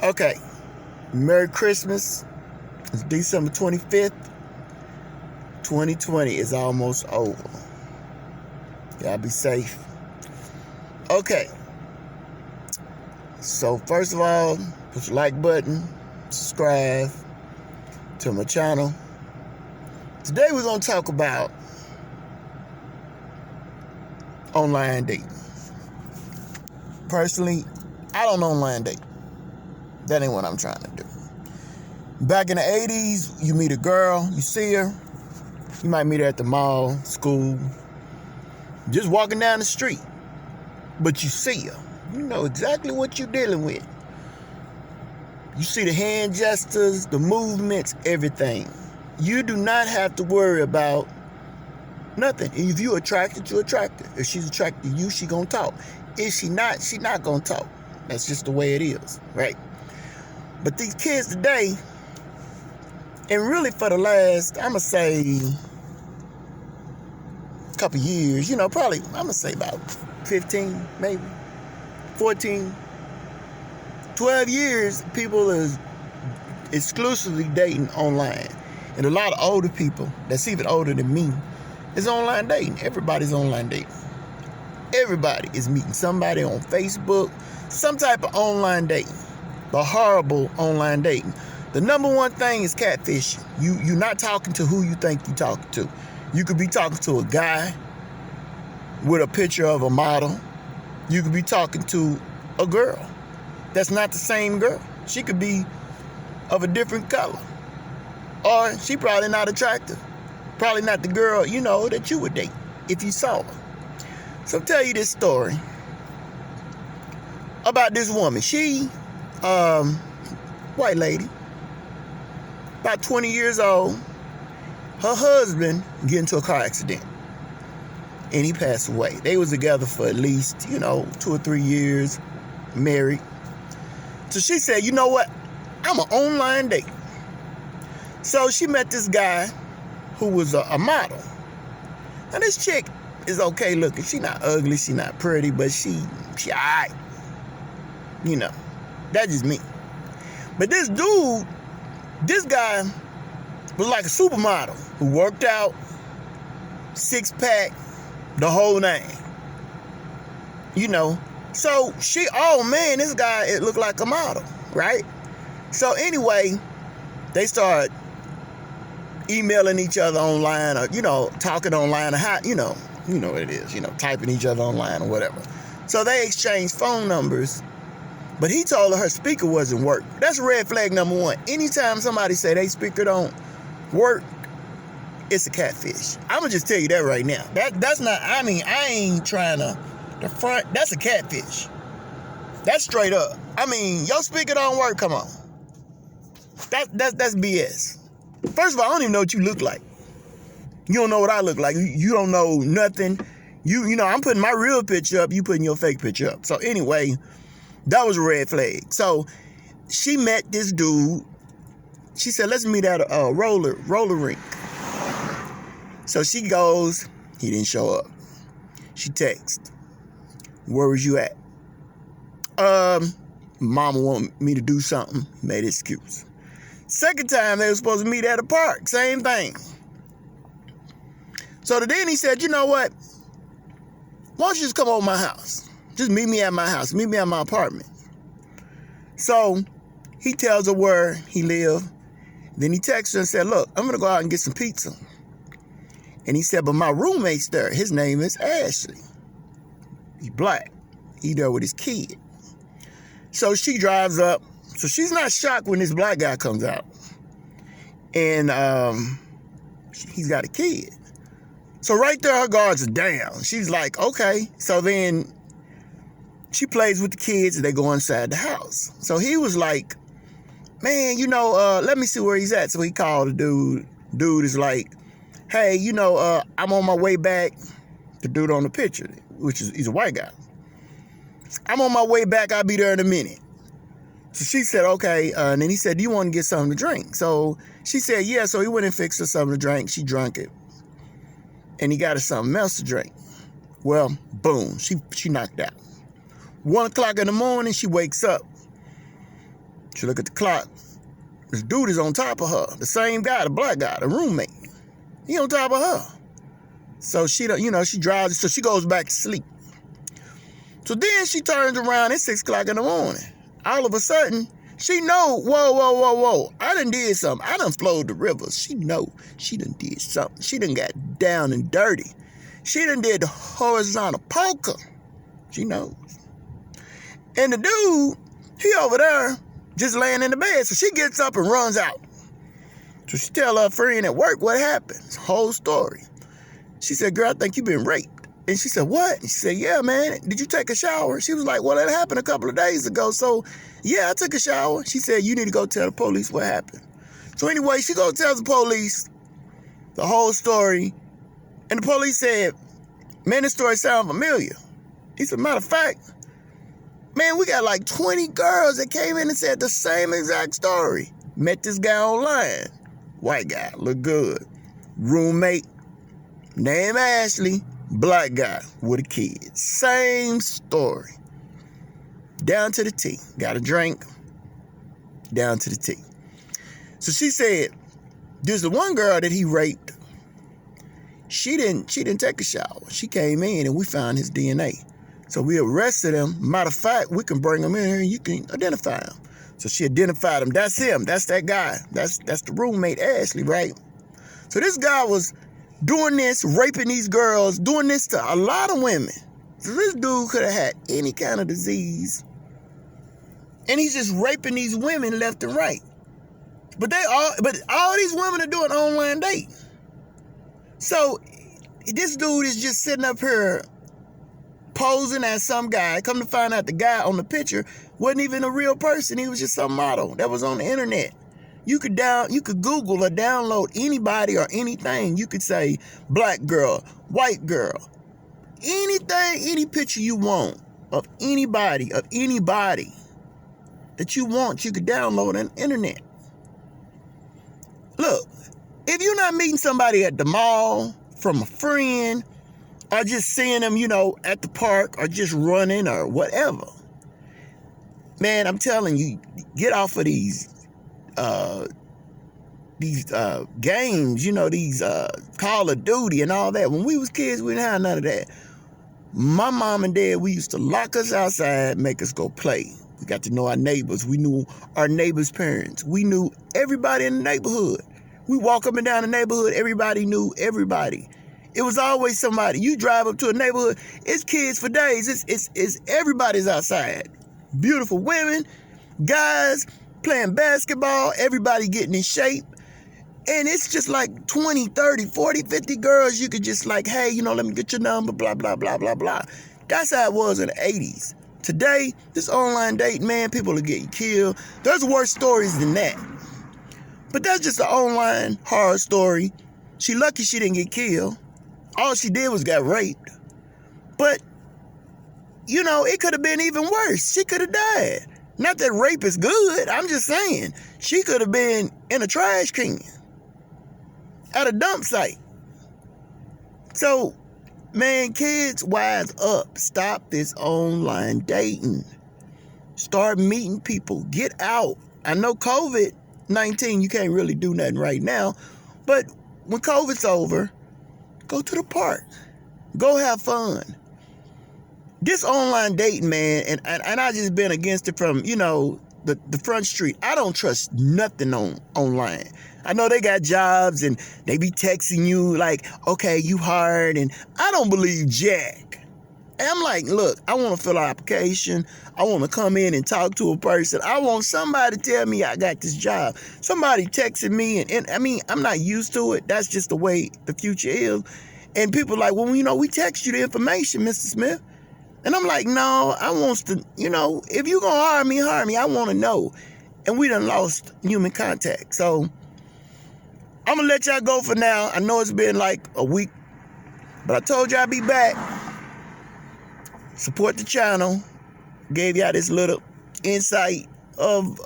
Okay. Merry Christmas. It's December 25th. 2020 is almost over. Y'all be safe. Okay. So first of all, push the like button, subscribe to my channel. Today we're going to talk about online dating. Personally, I don't online date. That ain't what I'm trying to do. Back in the 80s, you meet a girl, you see her, you might meet her at the mall, school, just walking down the street, but you see her. You know exactly what you're dealing with. You see the hand gestures, the movements, everything. You do not have to worry about nothing. If you're attracted, you're attracted. If she's attracted to you, she gonna talk. If she not gonna talk. That's just the way it is, right? But these kids today, and really for the last, I'm gonna say, couple years, probably, I'm gonna say about 15, maybe 14, 12 years, people is exclusively dating online. And a lot of older people, that's even older than me, is online dating. Everybody's online dating. Everybody is meeting somebody on Facebook, some type of online dating. The horrible online dating. The number one thing is catfishing. You're not talking to who you think you're talking to. You could be talking to a guy with a picture of a model. You could be talking to a girl that's not the same girl. She could be of a different color. Or she probably not attractive. Probably not the girl, that you would date if you saw her. So I'll tell you this story about this woman. She, white lady, about 20 years old. Her husband get into a car accident and he passed away. They was together for at least, 2 or 3 years, married. So she said, you know what? I'm an online date. So she met this guy who was a model. Now this chick is okay looking. She not ugly, she not pretty, but she all right. That's just me. But this guy was like a supermodel who worked out, 6-pack, the whole nine. So this guy, it looked like a model, right? So anyway, they started emailing each other online or, talking online or how, what it is, typing each other online or whatever. So they exchanged phone numbers, but he told her speaker wasn't working. That's red flag number one. Anytime somebody say they speaker don't work, it's a catfish. I'm gonna just tell you that right now. That's not, I ain't trying to the front, that's a catfish. That's straight up. Your speaker don't work, come on. That's BS. First of all, I don't even know what you look like. You don't know what I look like. You don't know nothing. I'm putting my real picture up. You putting your fake picture up. So anyway, that was a red flag. So she met this dude. She said, let's meet at a roller rink. So she goes. He didn't show up. She texts, where was you at? Mama wanted me to do something. Made an excuse. Second time, they were supposed to meet at a park. Same thing. So then he said, you know what? Why don't you just come over to my house? Just meet me at my house. Meet me at my apartment. So he tells her where he lived. Then he texts her and said, look, I'm going to go out and get some pizza. And he said, but my roommate's there. His name is Ashley. He's black. He's there with his kid. So she drives up. So she's not shocked when this black guy comes out. And he's got a kid. So right there, her guards are down. She's like, okay. So then she plays with the kids and they go inside the house. So he was like, man, let me see where he's at. So he called the dude. Dude is like, hey, I'm on my way back. The dude on the picture, he's a white guy. I'm on my way back. I'll be there in a minute. So she said, okay. And then he said, do you want to get something to drink? So she said, yeah. So he went and fixed her something to drink. She drank it. And he got her something else to drink. Well, boom, she knocked out. 1 o'clock in the morning, she wakes up. She look at the clock. This dude is on top of her. The same guy, the black guy, the roommate. He on top of her. So she don't, she drives, so she goes back to sleep. So then she turns around at 6 o'clock in the morning. All of a sudden, she know, whoa. I done did something. I done flowed the rivers. She know she done did something. She done got down and dirty. She done did the horizontal polka. She knows. And the dude, he over there just laying in the bed. So she gets up and runs out. So she tell her friend at work what happened. This whole story. She said, girl, I think you been raped. And she said, what? And she said, yeah, man. Did you take a shower? She was like, well, that happened a couple of days ago. So, yeah, I took a shower. She said, you need to go tell the police what happened. So anyway, she go tell the police the whole story. And the police said, man, this story sounds familiar. He said, matter of fact, man, we got like 20 girls that came in and said the same exact story. Met this guy online. White guy, look good. Roommate, name Ashley. Black guy with a kid. Same story. Down to the T. Got a drink. Down to the T. So she said, there's the one girl that he raped. She didn't take a shower. She came in and we found his DNA. So we arrested him. Matter of fact, we can bring him in here and you can identify him. So she identified him. That's him. That's that guy. That's the roommate, Ashley, right? So this guy was doing this, raping these girls, doing this to a lot of women. So this dude could have had any kind of disease. And he's just raping these women left and right. But all these women are doing online dating. So this dude is just sitting up here posing as some guy. Come to find out the guy on the picture wasn't even a real person. He was just some model that was on the internet. You could Google or download anybody or anything. You could say black girl, white girl, anything, any picture you want of anybody that you want, you could download on the internet. Look, if you're not meeting somebody at the mall from a friend or just seeing them, at the park or just running or whatever, man, I'm telling you, get off of these games, these Call of Duty and all that. When we was kids, we didn't have none of that. My mom and dad, we used to lock us outside, make us go play. We got to know our neighbors. We knew our neighbors' parents. We knew everybody in the neighborhood. We walk up and down the neighborhood, everybody knew everybody. It was always somebody. You drive up to a neighborhood, it's kids for days. It's everybody's outside. Beautiful women, guys, playing basketball, everybody getting in shape. And it's just like 20, 30, 40, 50 girls. You could just like, hey, let me get your number, blah, blah, blah, blah, blah. That's how it was in the 80s. Today, this online dating, man, people are getting killed. There's worse stories than that. But that's just an online horror story. She lucky she didn't get killed. All she did was got raped. But, it could have been even worse. She could have died. Not that rape is good. I'm just saying. She could have been in a trash can at a dump site. So, man, kids, wise up. Stop this online dating. Start meeting people. Get out. I know COVID-19, you can't really do nothing right now. But when COVID's over, go to the park. Go have fun. This online dating, man, and I just been against it from, the front street. I don't trust nothing online. I know they got jobs and they be texting you like, okay, you hired, and I don't believe jack. And I'm like, look, I want to fill out an application. I want to come in and talk to a person. I want somebody to tell me I got this job. Somebody texting me, and I mean, I'm not used to it. That's just the way the future is. And people like, well, we text you the information, Mr. Smith. And I'm like, no, I want to, if you're going to hire me. I want to know. And we done lost human contact. So I'm going to let y'all go for now. I know it's been like a week, but I told y'all I'd be back. Support the channel. Gave y'all this little insight of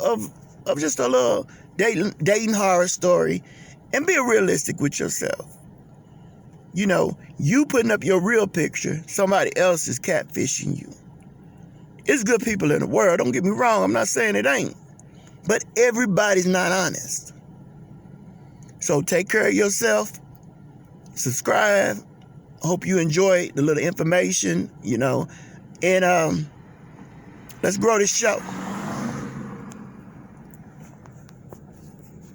just a little dating horror story. And be realistic with yourself. You putting up your real picture, somebody else is catfishing you. It's good people in the world. Don't get me wrong. I'm not saying it ain't. But everybody's not honest. So take care of yourself. Subscribe. Hope you enjoyed the little information, and let's grow this show.